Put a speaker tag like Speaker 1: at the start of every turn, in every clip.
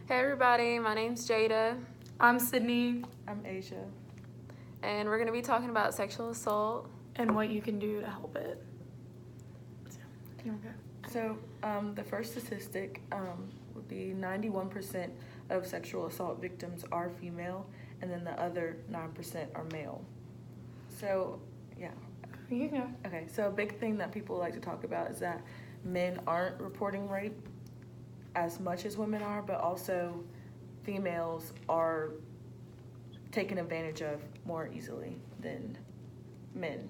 Speaker 1: Hey everybody, my name's Jada,
Speaker 2: I'm Sydney,
Speaker 3: I'm Asia.
Speaker 1: and we're going to be talking about sexual assault.
Speaker 2: and what you can do to help it. Here we go.
Speaker 3: So the first statistic would be 91% of sexual assault victims are female, and then the other 9% are male. So, yeah.
Speaker 2: You can go.
Speaker 3: Okay, so a big thing that people like to talk about is that men aren't reporting rape as much as women are, but also females are taken advantage of more easily than men.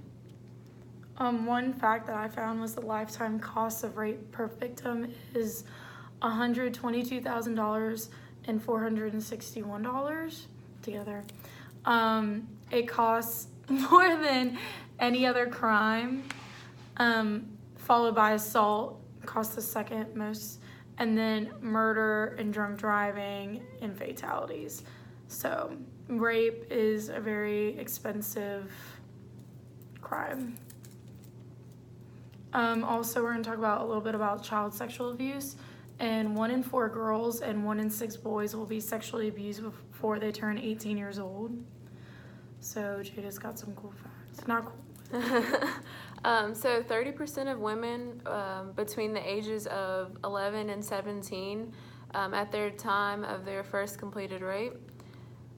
Speaker 2: One fact that I found was the lifetime cost of rape per victim is $122,000 and $461 together. It costs more than any other crime, followed by assault, costs the second most, and then murder and drunk driving and fatalities. So rape is a very expensive crime. Also, we're going to talk about a little bit about child sexual abuse. And 1 in 4 girls and 1 in 6 boys will be sexually abused before they turn 18 years old. So Jada's got some cool facts. Not cool.
Speaker 1: So 30% of women between the ages of 11 and 17 at their time of their first completed rape.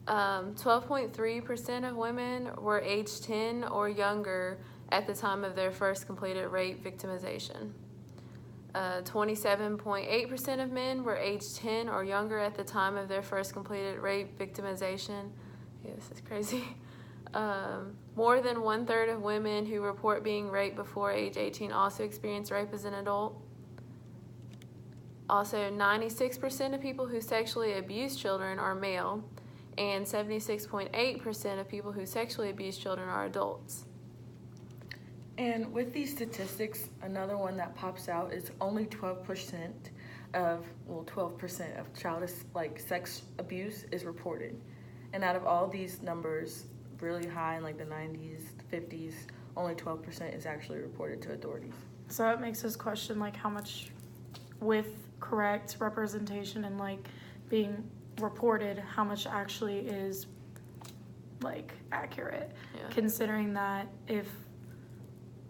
Speaker 1: 12.3% of women were age 10 or younger at the time of their first completed rape victimization. 27.8% of men were age 10 or younger at the time of their first completed rape victimization. Yeah, this is crazy. More than 1/3 of women who report being raped before age 18 also experience rape as an adult. Also, 96% of people who sexually abuse children are male, and 76.8% of people who sexually abuse children are adults.
Speaker 3: And with these statistics, another one that pops out is only 12% of child sex abuse is reported. And out of all these numbers, really high in like the 90s, 50s, only 12% is actually reported to authorities.
Speaker 2: So that makes us question like how much, with correct representation and like being reported, how much actually is like accurate.
Speaker 1: Yeah.
Speaker 2: Considering that if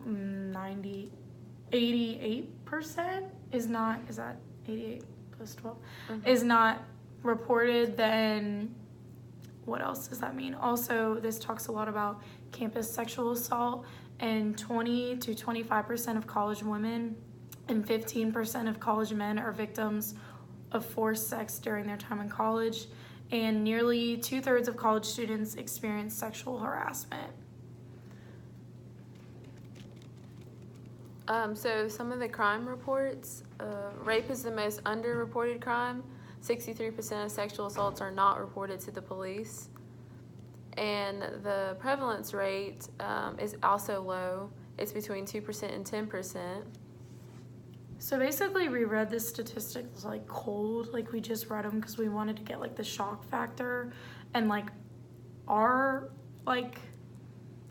Speaker 2: 88% is not, is that 88 plus 12 is not reported, then what else does that mean? Also, this talks a lot about campus sexual assault, and 20 to 25% of college women and 15% of college men are victims of forced sex during their time in college, and nearly 2/3 of college students experience sexual harassment.
Speaker 1: So some of the crime reports, rape is the most underreported crime. 63% of sexual assaults are not reported to the police. And the prevalence rate is also low. It's between 2% and 10%.
Speaker 2: So basically we read this statistics like cold, like we just read them because we wanted to get like the shock factor and like our like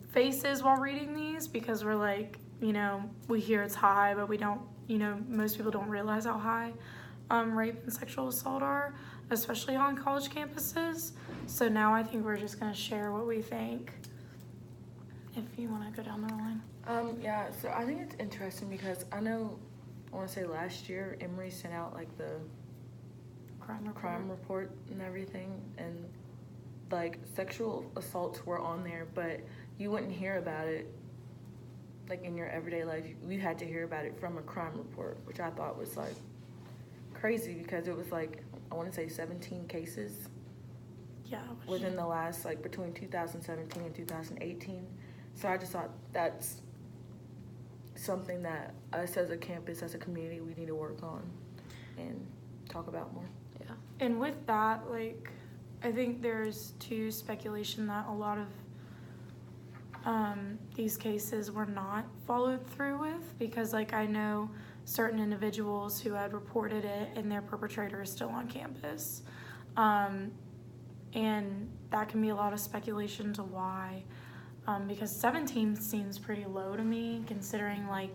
Speaker 2: faces while reading these, because we're like, you know, we hear it's high, but we don't, you know, most people don't realize how high rape and sexual assault are, especially on college campuses. So now I think we're just going to share what we think, if you want to go down the line.
Speaker 3: Yeah, so I think it's interesting because I want to say last year, Emory sent out like the crime report and everything, and like sexual assaults were on there, but you wouldn't hear about it like in your everyday life. We had to hear about it from a crime report, which I thought was like crazy because it was like, I want to say 17 cases within the last, like between 2017 and 2018. So I just thought that's something that us as a campus, as a community, we need to work on and talk about more.
Speaker 1: Yeah.
Speaker 2: And with that, like, I think there's too speculation that a lot of these cases were not followed through with, because like I know certain individuals who had reported it and their perpetrator is still on campus, and that can be a lot of speculation to why, because 17 seems pretty low to me, considering like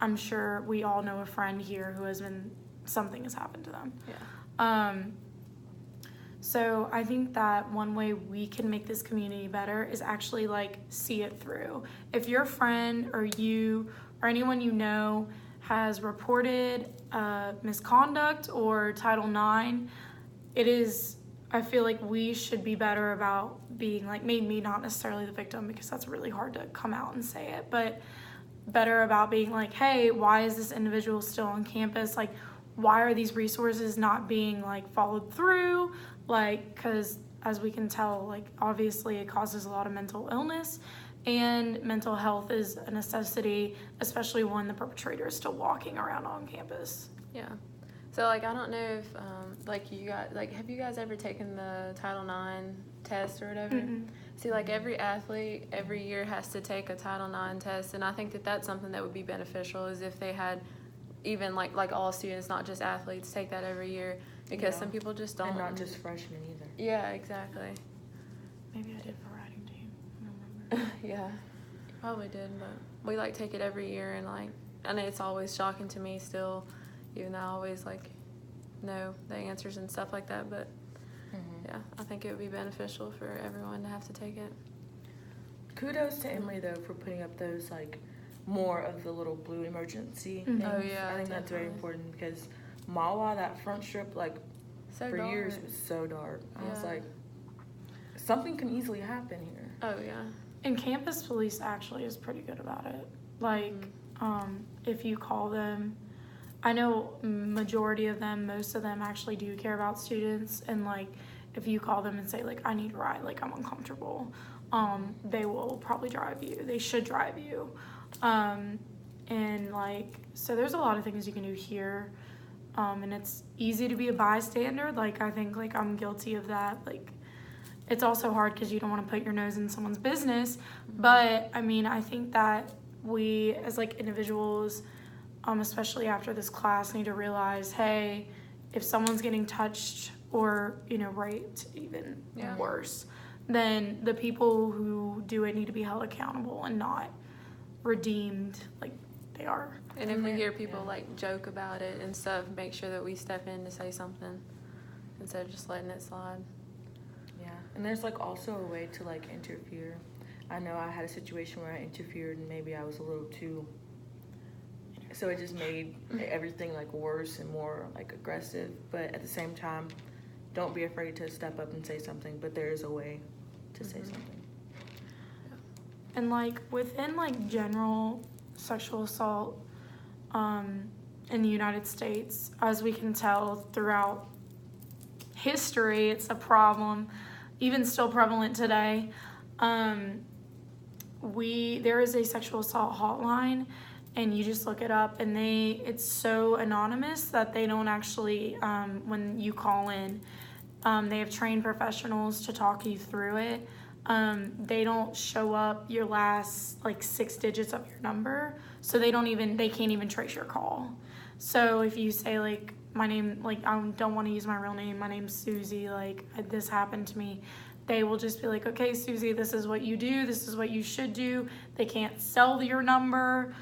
Speaker 2: I'm sure we all know a friend here who has been, something has happened to them.
Speaker 1: Yeah.
Speaker 2: So I think that one way we can make this community better is actually like see it through. If your friend or you or anyone you know has reported misconduct or Title IX, I feel like we should be better about being like, maybe not necessarily the victim because that's really hard to come out and say it, but better about being like, hey, why is this individual still on campus? Like, why are these resources not being like followed through? Like, because as we can tell, like obviously it causes a lot of mental illness, and mental health is a necessity, especially when the perpetrator is still walking around on campus.
Speaker 1: Yeah. So, like, I don't know if, like, you guys, like, have you guys ever taken the Title IX test or whatever?
Speaker 2: Mm-mm.
Speaker 1: See, like, every athlete every year has to take a Title IX test, and I think that that's something that would be beneficial is if they had even, like all students, not just athletes, take that every year, because some people just don't.
Speaker 3: And not just freshmen either.
Speaker 1: Yeah, exactly.
Speaker 2: Maybe I did for riding team. I don't remember.
Speaker 1: Yeah, probably did, but we, like, take it every year, and, like, I know it's always shocking to me still, even though I always, like, know the answers and stuff like that, but yeah, I think it would be beneficial for everyone to have to take it.
Speaker 3: Kudos to Emory though for putting up those like more of the little blue emergency
Speaker 2: Mhm.
Speaker 3: things.
Speaker 1: Oh, yeah,
Speaker 3: I think that's very
Speaker 1: definitely.
Speaker 3: important because Mawa, that front strip, like
Speaker 1: So
Speaker 3: for
Speaker 1: dark.
Speaker 3: years was so dark. I was
Speaker 1: Yeah.
Speaker 3: like, something can easily happen here.
Speaker 1: Oh, yeah.
Speaker 2: And campus police actually is pretty good about it. Like, if you call them, I know majority of them, most of them actually do care about students, and like if you call them and say like I need a ride, like I'm uncomfortable, they will probably drive you. They should drive you. And like, so there's a lot of things you can do here. And it's easy to be a bystander. Like, I think like I'm guilty of that. Like, it's also hard because you don't want to put your nose in someone's business. But I mean, I think that we as like individuals, especially after this class, need to realize, hey, if someone's getting touched or, you know, raped, even worse, then the people who do it need to be held accountable and not redeemed like they are.
Speaker 1: And if we hear people like joke about it and stuff, make sure that we step in to say something instead of just letting it slide.
Speaker 3: Yeah, and there's like also a way to like interfere. I know I had a situation where I interfered and maybe I was a little too, so it just made everything like worse and more like aggressive. But at the same time, don't be afraid to step up and say something, but there is a way to say something.
Speaker 2: And like within like general sexual assault in the United States, as we can tell throughout history, it's a problem, even still prevalent today. There is a sexual assault hotline, and you just look it up, and it's so anonymous that they don't actually, when you call in, they have trained professionals to talk you through it. They don't show up your last like 6 digits of your number, so they can't even trace your call. So if you say like my name, like I don't want to use my real name, my name's Susie, like this happened to me, they will just be like, okay, Susie, this is what you do, this is what you should do. They can't sell your number.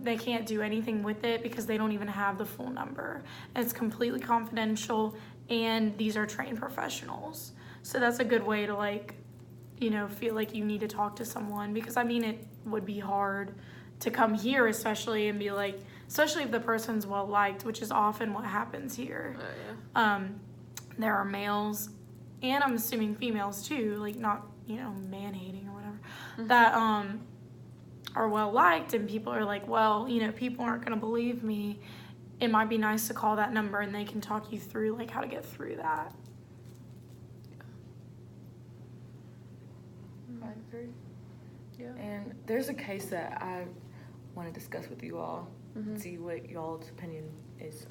Speaker 2: They can't do anything with it because they don't even have the full number. And it's completely confidential, and these are trained professionals. So that's a good way to like, you know, feel like you need to talk to someone, because I mean, it would be hard to come here, especially, and be like, especially if the person's well liked, which is often what happens here.
Speaker 1: Oh, yeah.
Speaker 2: There are males, and I'm assuming females too, like not, you know, man-hating or whatever, that are well liked, and people are like, well, you know, people aren't gonna believe me. It might be nice to call that number, and they can talk you through like how to get through that.
Speaker 3: I agree.
Speaker 1: Yeah.
Speaker 3: And there's a case that I want to discuss with you all, see what y'all's opinion is.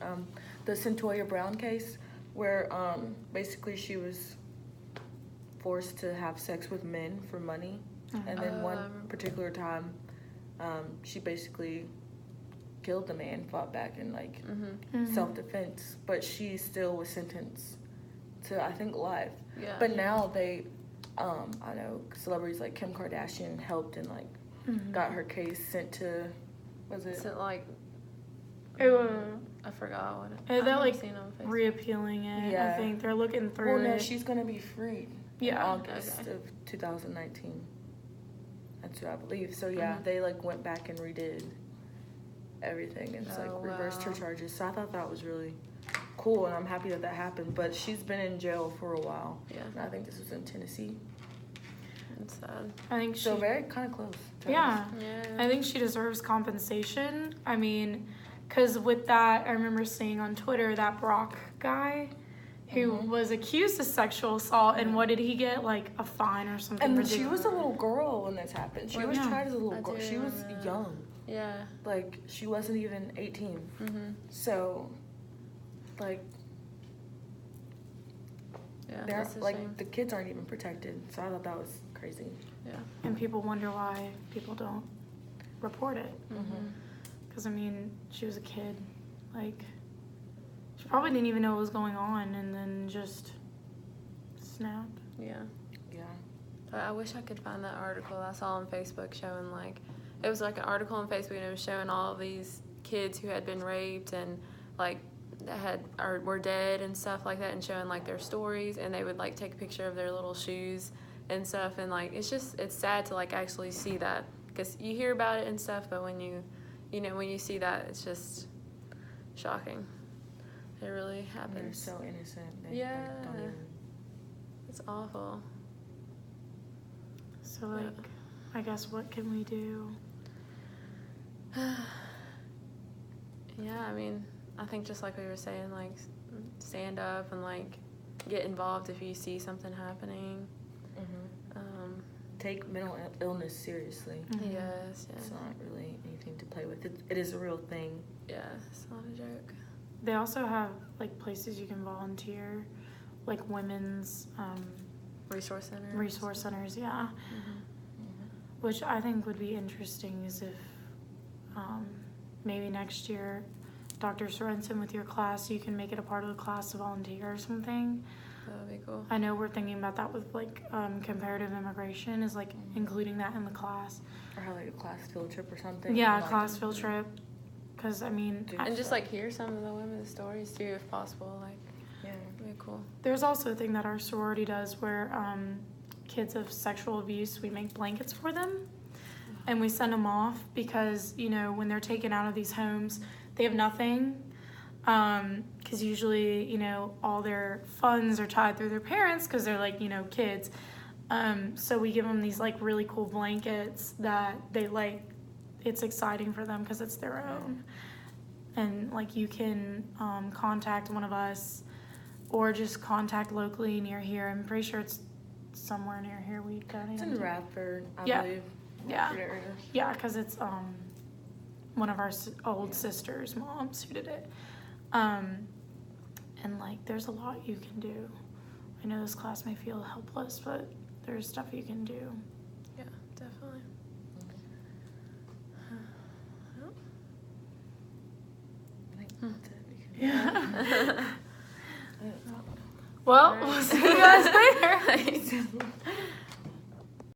Speaker 3: The Centoya Brown case, where basically she was forced to have sex with men for money, and then one particular time, she basically killed the man, fought back in like self-defense, but she still was sentenced to, I think, life.
Speaker 1: Yeah.
Speaker 3: But now they, I know celebrities like Kim Kardashian helped and like got her case sent to, was it?
Speaker 1: So, like, I forgot what it.
Speaker 2: They're
Speaker 1: I've
Speaker 2: like
Speaker 1: seen on Facebook.
Speaker 2: reappealing it.
Speaker 3: Yeah.
Speaker 2: I think they're looking through
Speaker 3: Well, no,
Speaker 2: it.
Speaker 3: she's gonna be freed.
Speaker 2: Yeah.
Speaker 3: In August
Speaker 1: Okay.
Speaker 3: of 2019. That's what I believe. So yeah,
Speaker 1: Mhm.
Speaker 3: they like went back and redid everything and it's
Speaker 1: Oh,
Speaker 3: like reversed her
Speaker 1: wow.
Speaker 3: charges. So I thought that was really cool, and I'm happy that that happened. But she's been in jail for a while.
Speaker 1: Yeah,
Speaker 3: And I think this was in Tennessee.
Speaker 1: it's sad.
Speaker 2: I think she.
Speaker 3: So very kind of close. to us.
Speaker 2: Yeah.
Speaker 1: Yeah.
Speaker 2: I think she deserves compensation. I mean, because with that, I remember seeing on Twitter that Brock guy who
Speaker 3: Mhm.
Speaker 2: was accused of sexual assault, and
Speaker 3: Mhm.
Speaker 2: what did he get? Like a fine or something
Speaker 3: And
Speaker 2: ridiculous.
Speaker 3: she was a little girl when this happened. She
Speaker 1: Well,
Speaker 3: was
Speaker 2: yeah.
Speaker 3: tried as a
Speaker 1: I
Speaker 3: little girl.
Speaker 1: do
Speaker 3: She was
Speaker 1: remember that.
Speaker 3: young.
Speaker 1: Yeah.
Speaker 3: Like she wasn't even 18.
Speaker 1: Mhm.
Speaker 3: So, like,
Speaker 1: Yeah.
Speaker 3: they're
Speaker 1: That's a
Speaker 3: like
Speaker 1: shame.
Speaker 3: the kids aren't even protected. So I thought that was crazy.
Speaker 1: Yeah.
Speaker 2: And people wonder why people don't report it.
Speaker 1: Mhm.
Speaker 2: Because, I mean, she was a kid. Like, she probably didn't even know what was going on and then just snapped.
Speaker 1: Yeah.
Speaker 3: Yeah.
Speaker 1: But I wish I could find that article I saw on Facebook showing like it was like an article on Facebook and it was showing all of these kids who had been raped and like had or were dead and stuff like that and showing like their stories and they would like take a picture of their little shoes and stuff and like it's sad to like actually see that because you hear about it and stuff but when you know when you see that it's just shocking. It really
Speaker 3: And they're
Speaker 1: happens.
Speaker 3: so innocent. They,
Speaker 1: Yeah.
Speaker 3: like, don't even.
Speaker 1: It's awful.
Speaker 2: So, like, I guess what can we do?
Speaker 1: Yeah, I mean, I think just like we were saying, like, stand up and, like, get involved if you see something happening.
Speaker 3: Take mental illness seriously.
Speaker 2: Mhm.
Speaker 1: Yes,
Speaker 3: It's
Speaker 1: yeah.
Speaker 3: not really anything to play with. It is a real thing.
Speaker 1: Yeah, it's not a joke.
Speaker 2: They also have, like, places you can volunteer, like women's
Speaker 1: Resource center.
Speaker 2: resource centers, yeah.
Speaker 1: Mhm.
Speaker 2: Which I think would be interesting is if maybe next year, Dr. Sorensen with your class, you can make it a part of the class to volunteer or something.
Speaker 1: That would be cool.
Speaker 2: I know we're thinking about that with like comparative immigration is like including that in the class.
Speaker 3: Or have like a class field trip or something.
Speaker 2: Yeah, a
Speaker 3: Like,
Speaker 2: class field trip. Because I mean,
Speaker 3: Dude.
Speaker 1: And just, like, hear some of the women's stories, too, if possible. Like,
Speaker 3: Yeah.
Speaker 1: it'd be cool.
Speaker 2: there's also a thing that our sorority does where kids of sexual abuse, we make blankets for them. And we send them off because, you know, when they're taken out of these homes, they have nothing. Because usually, you know, all their funds are tied through their parents because they're like, you know, kids. So we give them these like really cool blankets that they like. It's exciting for them because it's their own. And like you can contact one of us or just contact locally near here. I'm pretty sure it's somewhere near here. We don't
Speaker 3: It's
Speaker 2: even
Speaker 3: in
Speaker 2: do-
Speaker 3: Radford, I
Speaker 2: Yeah.
Speaker 3: believe.
Speaker 2: Yeah.
Speaker 3: Radford area.
Speaker 2: Yeah, because it's one of our old sisters' moms who did it. And like, there's a lot you can do. I know this class may feel helpless, but there's stuff you can do.
Speaker 1: Yeah, definitely.
Speaker 3: I think that's it.
Speaker 2: Well,
Speaker 1: Alright.
Speaker 2: we'll see you guys later.
Speaker 1: Thanks.